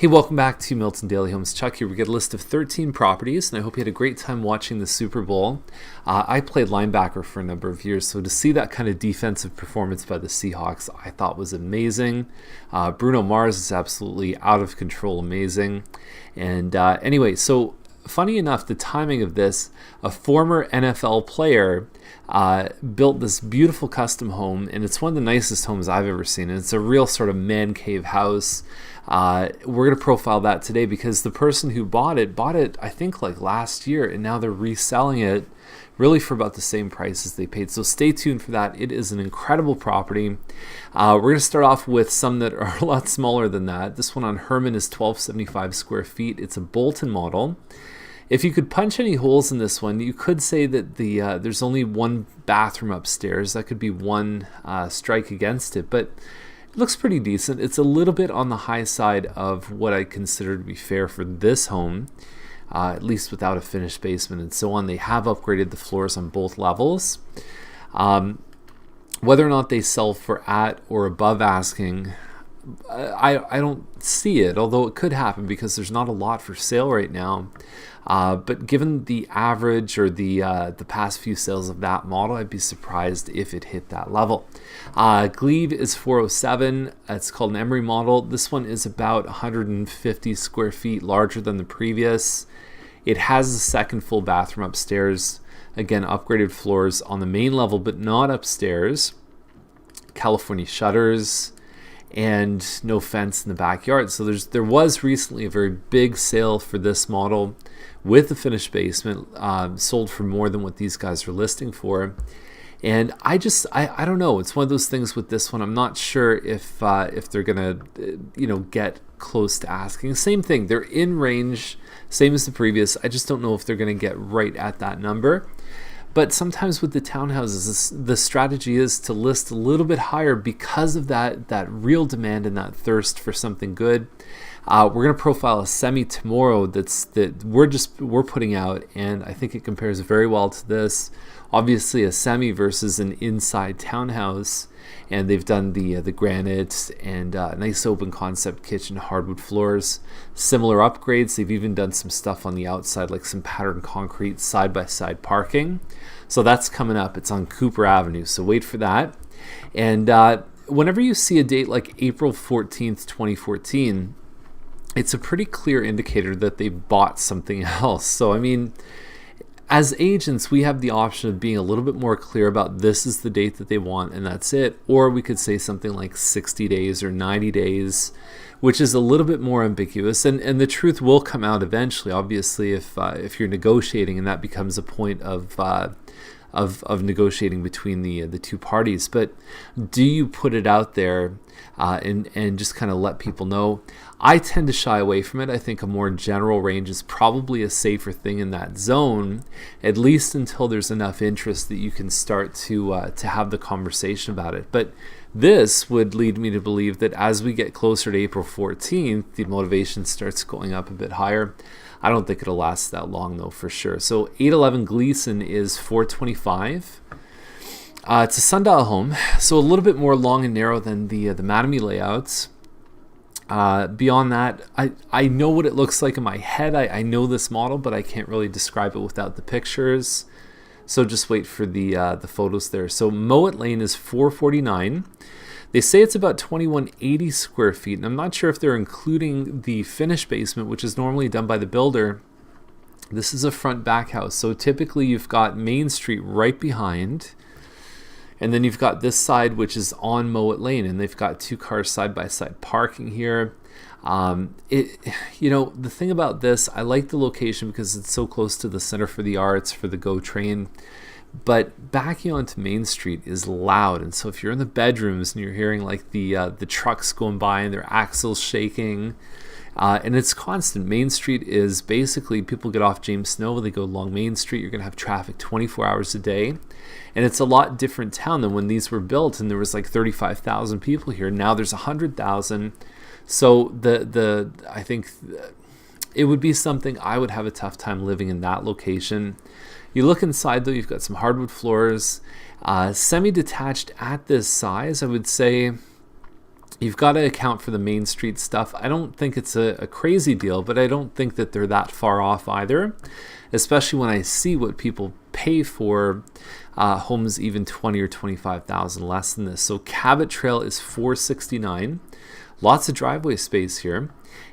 Hey, welcome back to Milton Daily Homes. Chuck here. We get a list of 13 properties, and I hope you had a great time watching the Super Bowl. I played linebacker for a number of years, so to see that kind of defensive performance by the Seahawks, I thought was amazing. Bruno Mars is absolutely out of control, amazing. And anyway, so funny enough, the timing of this, a former NFL player built this beautiful custom home, and it's one of the nicest homes I've ever seen. And it's a real sort of man cave house. We're going to profile that today because the person who bought it, I think like last year, and now they're reselling it really for about the same price as they paid. So stay tuned for that. It is an incredible property. We're going to start off with some that are a lot smaller than that. This one on Herman is 1275 square feet. It's a Bolton model. If you could punch any holes in this one, you could say that there's only one bathroom upstairs. That could be one strike against it, but it looks pretty decent. It's a little bit on the high side of what I consider to be fair for this home, at least without a finished basement and so on. They have upgraded the floors on both levels. Whether or not they sell for at or above asking, I don't see it, although it could happen because there's not a lot for sale right now. But given the average or the past few sales of that model, I'd be surprised if it hit that level. Glebe is 407. It's called an Emery model. This one is about 150 square feet larger than the previous. It has a second full bathroom upstairs. Again, upgraded floors on the main level, but not upstairs. California shutters. And no fence in the backyard. So there was recently a very big sale for this model with the finished basement, sold for more than what these guys are listing for. And I don't know. It's one of those things with this one. I'm not sure if they're gonna get close to asking. Same thing. They're in range, same as the previous. I just don't know if they're gonna get right at that number. But sometimes with the townhouses, the strategy is to list a little bit higher because of that real demand and that thirst for something good. We're going to profile a semi tomorrow that we're putting out, and I think it compares very well to this. Obviously, a semi versus an inside townhouse, and they've done the granite and nice open concept kitchen, hardwood floors, similar upgrades. They've even done some stuff on the outside, like some patterned concrete side-by-side parking. So that's coming up. It's on Cooper Avenue, so wait for that. And whenever you see a date like April 14th, 2014, it's a pretty clear indicator that they bought something else. So, I mean, as agents, we have the option of being a little bit more clear about this is the date that they want and that's it. Or we could say something like 60 days or 90 days, which is a little bit more ambiguous. And the truth will come out eventually, obviously, if you're negotiating and that becomes a point of negotiating between the two parties. But do you put it out there and just kind of let people know? I tend to shy away from it. I think a more general range is probably a safer thing in that zone, at least until there's enough interest that you can start to have the conversation about it. But this would lead me to believe that as we get closer to April 14th, the motivation starts going up a bit higher. I don't think it'll last that long, though, for sure. So 811 Gleason is 425. It's a sundial home, so a little bit more long and narrow than the Mattamy layouts. Beyond that, I know what it looks like in my head. I know this model, but I can't really describe it without the pictures. So just wait for the photos there. So Mowat Lane is 449. They say it's about 2180 square feet, and I'm not sure if they're including the finished basement, which is normally done by the builder. This is a front back house, so typically you've got Main Street right behind, and then you've got this side, which is on Mowat Lane, and they've got two cars side-by-side parking here. The thing about this, I like the location because it's so close to the Center for the Arts, for the GO train. But backing onto Main Street is loud, and so if you're in the bedrooms and you're hearing like the trucks going by and their axles shaking, and it's constant. Main Street is basically, people get off James Snow, they go along Main Street, you're going to have traffic 24 hours a day. And it's a lot different town than when these were built and there was like 35,000 people here. Now there's 100,000. So I think it would be something I would have a tough time living in that location. You look inside though, you've got some hardwood floors, semi-detached at this size. I would say You've got to account for the Main Street stuff. I don't think it's a crazy deal, but I don't think that they're that far off either, especially when I see what people pay for homes even 20 or 25,000 less than this. So Cabot Trail is $469. Lots of driveway space here.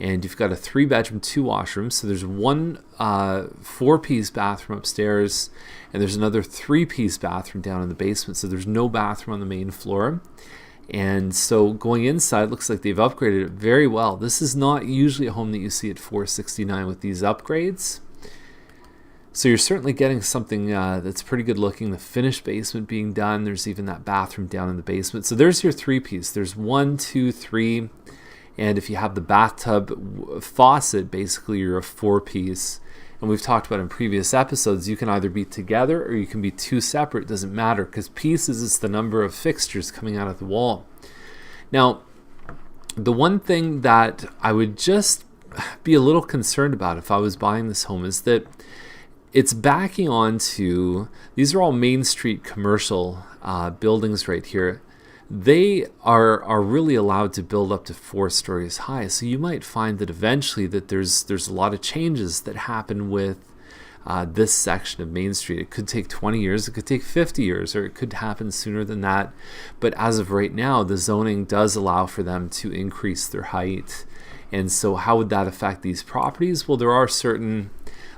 And you've got a 3-bedroom, 2 washrooms. So there's one 4-piece bathroom upstairs, and there's another 3-piece bathroom down in the basement. So there's no bathroom on the main floor. And so going inside, looks like they've upgraded it very well. This is not usually a home that you see at $469 with these upgrades. So you're certainly getting something that's pretty good looking. The finished basement being done. There's even that bathroom down in the basement. So there's your 3-piece. There's 1, 2, 3. And if you have the bathtub faucet, basically you're a 4-piece. And we've talked about in previous episodes, you can either be together or you can be 2 separate. It doesn't matter, because pieces is the number of fixtures coming out of the wall. Now, the one thing that I would just be a little concerned about if I was buying this home is that it's backing onto, these are all Main Street commercial buildings right here. They are really allowed to build up to 4 stories high. So you might find that eventually that there's a lot of changes that happen with this section of Main Street. It could take 20 years, it could take 50 years, or it could happen sooner than that. But as of right now, the zoning does allow for them to increase their height. And so how would that affect these properties? Well, there are certain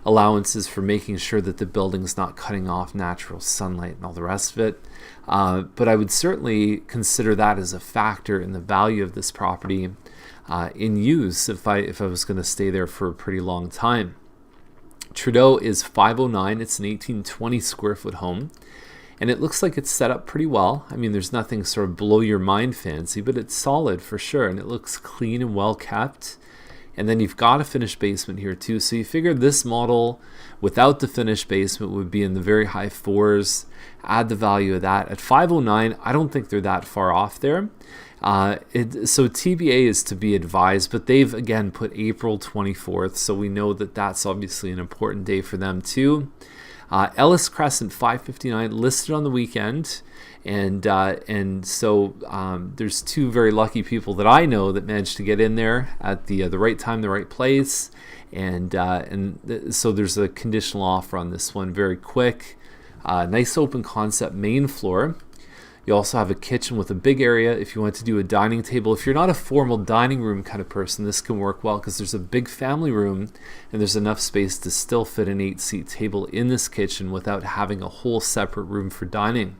allowances for making sure that the building's not cutting off natural sunlight and all the rest of it. But I would certainly consider that as a factor in the value of this property in use if I was going to stay there for a pretty long time. Trudeau is 509. It's an 1820 square foot home. And it looks like it's set up pretty well. I mean, there's nothing sort of blow your mind fancy, but it's solid for sure. And it looks clean and well kept. And then you've got a finished basement here too. So you figure this model without the finished basement would be in the very high 4s. Add the value of that. At 509, I don't think they're that far off there. So TBA is to be advised, but they've again put April 24th. So we know that that's obviously an important day for them too. Ellis Crescent 559 listed on the weekend. And so there's 2 very lucky people that I know that managed to get in there at the right time, the right place, and so there's a conditional offer on this one, very quick. Nice open concept main floor. You also have a kitchen with a big area if you want to do a dining table. If you're not a formal dining room kind of person, this can work well because there's a big family room and there's enough space to still fit an 8-seat table in this kitchen without having a whole separate room for dining.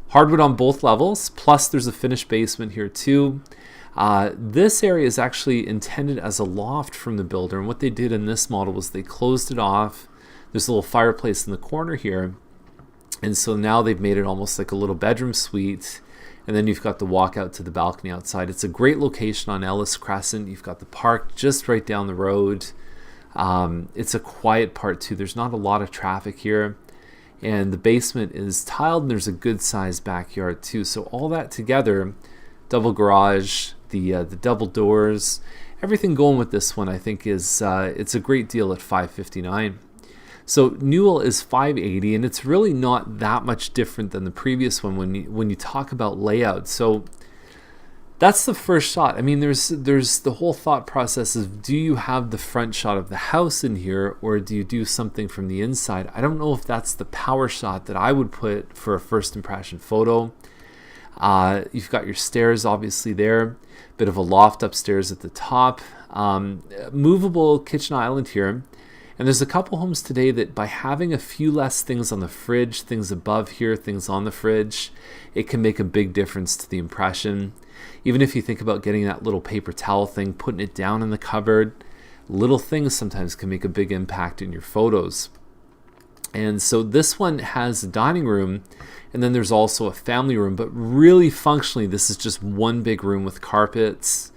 Hardwood on both levels, plus there's a finished basement here too. This area is actually intended as a loft from the builder, and what they did in this model was they closed it off. There's a little fireplace in the corner here, and so now they've made it almost like a little bedroom suite, and then you've got the walkout to the balcony outside. It's a great location on Ellis Crescent. You've got the park just right down the road. It's a quiet part too. There's not a lot of traffic here. And the basement is tiled, and there's a good sized backyard too. So all that together, double garage, the double doors, everything going with this one, I think is it's a great deal at $559. So Newell is $580, and it's really not that much different than the previous one when you talk about layout. So that's the first shot. I mean, there's the whole thought process of, do you have the front shot of the house in here, or do you do something from the inside? I don't know if that's the power shot that I would put for a first impression photo. You've got your stairs obviously there, bit of a loft upstairs at the top, movable kitchen island here. And there's a couple homes today that by having a few less things on the fridge, things above here, things on the fridge, it can make a big difference to the impression. Even if you think about getting that little paper towel thing, putting it down in the cupboard, little things sometimes can make a big impact in your photos. And so this one has a dining room, and then there's also a family room, but really functionally this is just one big room with carpets.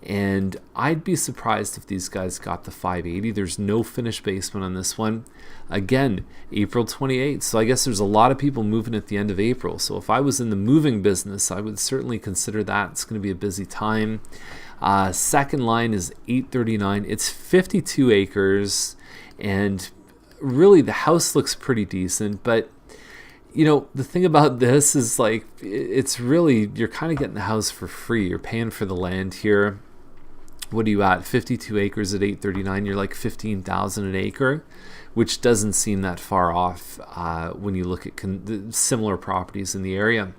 And I'd be surprised if these guys got the $580. There's no finished basement on this one. Again, April 28th. So I guess there's a lot of people moving at the end of April. So if I was in the moving business, I would certainly consider that. It's going to be a busy time. Second line is $839. It's 52 acres. And really the house looks pretty decent. But The thing about this is like it's really, you're kind of getting the house for free. You're paying for the land here. What are you at? 52 acres at 839. You're like 15,000 an acre, which doesn't seem that far off when you look at similar properties in the area.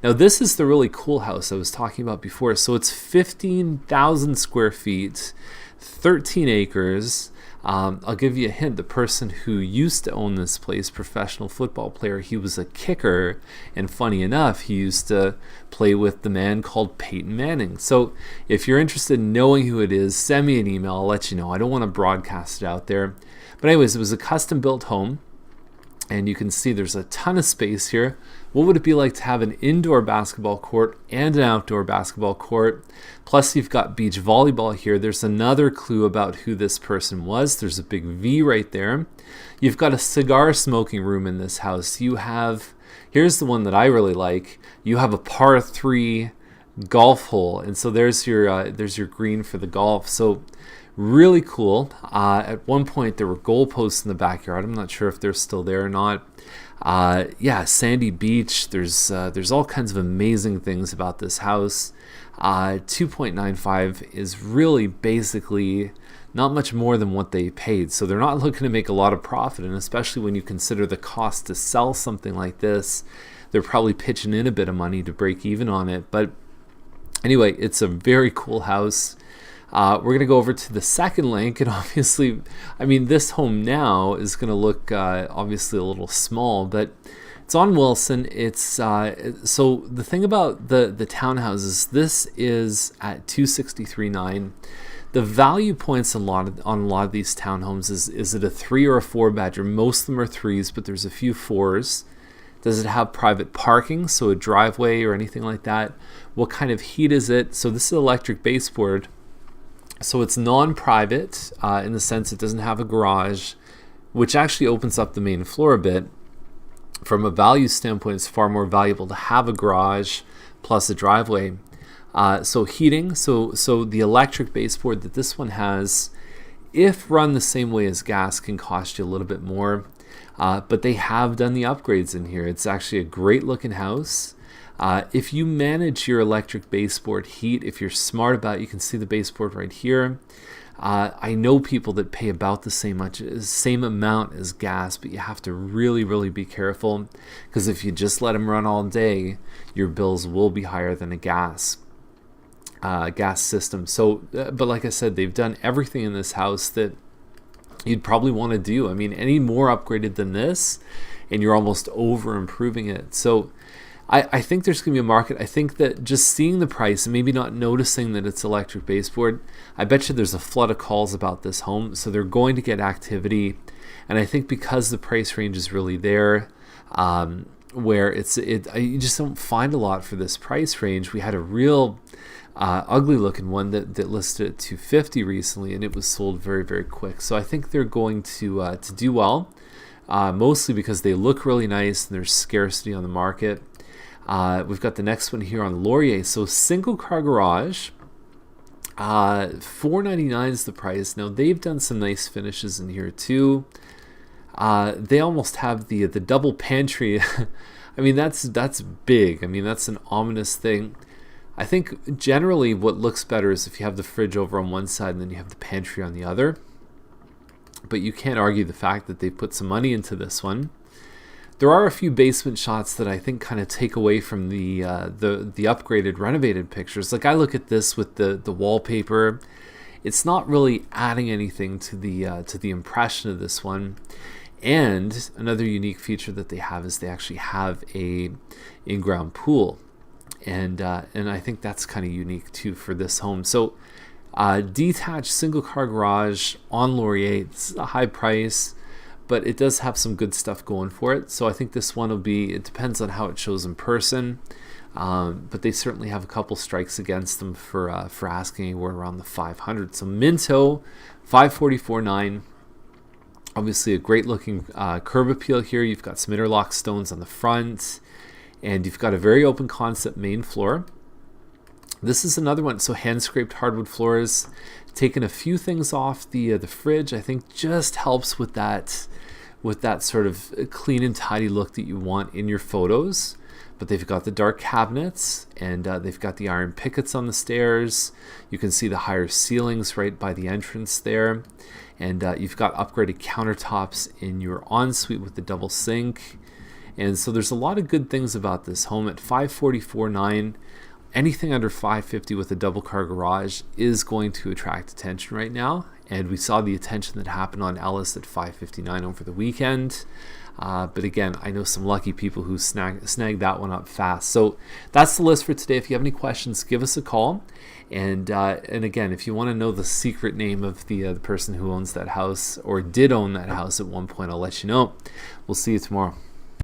Now, this is the really cool house I was talking about before. So it's 15,000 square feet, 13 acres. I'll give you a hint. The person who used to own this place, professional football player, he was a kicker. And funny enough, he used to play with the man called Peyton Manning. So if you're interested in knowing who it is, send me an email. I'll let you know. I don't want to broadcast it out there. But anyways, it was a custom built home. And you can see there's a ton of space here. What would it be like to have an indoor basketball court and an outdoor basketball court? Plus, you've got beach volleyball here. There's another clue about who this person was. There's a big V right there. You've got a cigar smoking room in this house. You have, here's the one that I really like. You have a par 3 golf hole. And so there's your green for the golf. So really cool. At one point, there were goalposts in the backyard. I'm not sure if they're still there or not. Sandy beach. There's all kinds of amazing things about this house. 2.95 is really basically not much more than what they paid. So they're not looking to make a lot of profit. And especially when you consider the cost to sell something like this, they're probably pitching in a bit of money to break even on it. But anyway, it's a very cool house. We're going to go over to the second link, and obviously, I mean, this home now is going to look obviously a little small, but it's on Wilson. It's so the thing about the townhouses, this is at 263.9. The value points on a lot of these townhomes is it a 3 or a 4 bedroom? Most of them are 3s, but there's a few 4s. Does it have private parking, so a driveway or anything like that? What kind of heat is it? So this is electric baseboard. So it's non-private in the sense it doesn't have a garage, which actually opens up the main floor a bit. From a value standpoint, it's far more valuable to have a garage plus a driveway. So heating, so the electric baseboard that this one has, if run the same way as gas, can cost you a little bit more. But they have done the upgrades in here. It's actually a great looking house. If you manage your electric baseboard heat, if you're smart about it, you can see the baseboard right here. I know people that pay about the same amount as gas, but you have to really, really be careful, because if you just let them run all day, your bills will be higher than a gas system. So, but like I said, they've done everything in this house that you'd probably want to do. I mean, any more upgraded than this, and you're almost over improving it. So I think there's going to be a market. I think that just seeing the price and maybe not noticing that it's electric baseboard, I bet you there's a flood of calls about this home. So they're going to get activity. And I think because the price range is really there, where you just don't find a lot for this price range. We had a real ugly looking one that listed at $250 recently, and it was sold very, very quick. So I think they're going to do well, mostly because they look really nice and there's scarcity on the market. We've got the next one here on Laurier. So single car garage, $499 is the price. Now they've done some nice finishes in here too. They almost have the double pantry. I mean, that's big. I mean, that's an ominous thing. I think generally what looks better is if you have the fridge over on one side and then you have the pantry on the other. But you can't argue the fact that they put some money into this one. There are a few basement shots that I think kind of take away from the upgraded, renovated pictures. Like I look at this with the wallpaper, it's not really adding anything to the impression of this one. And another unique feature that they have is they actually have a in-ground pool, and I think that's kind of unique too for this home. So detached single car garage on Laurier. This is a high price, but it does have some good stuff going for it. So I think this one will be, it depends on how it shows in person, but they certainly have a couple strikes against them for asking anywhere around the 500. So Minto, 544.9. Obviously a great looking curb appeal here. You've got some interlock stones on the front, and you've got a very open concept main floor. This is another one. So hand scraped hardwood floors. Taking a few things off the fridge, I think just helps with that with that sort of clean and tidy look that you want in your photos. But they've got the dark cabinets, and they've got the iron pickets on the stairs. You can see the higher ceilings right by the entrance there. And you've got upgraded countertops in your ensuite with the double sink. And so there's a lot of good things about this home at $544,900. Anything under $550,000 with a double car garage is going to attract attention right now. And we saw the attention that happened on Ellis at $559,000 over the weekend. But again, I know some lucky people who snagged that one up fast. So that's the list for today. If you have any questions, give us a call. And again, if you want to know the secret name of the person who owns that house or did own that house at one point, I'll let you know. We'll see you tomorrow.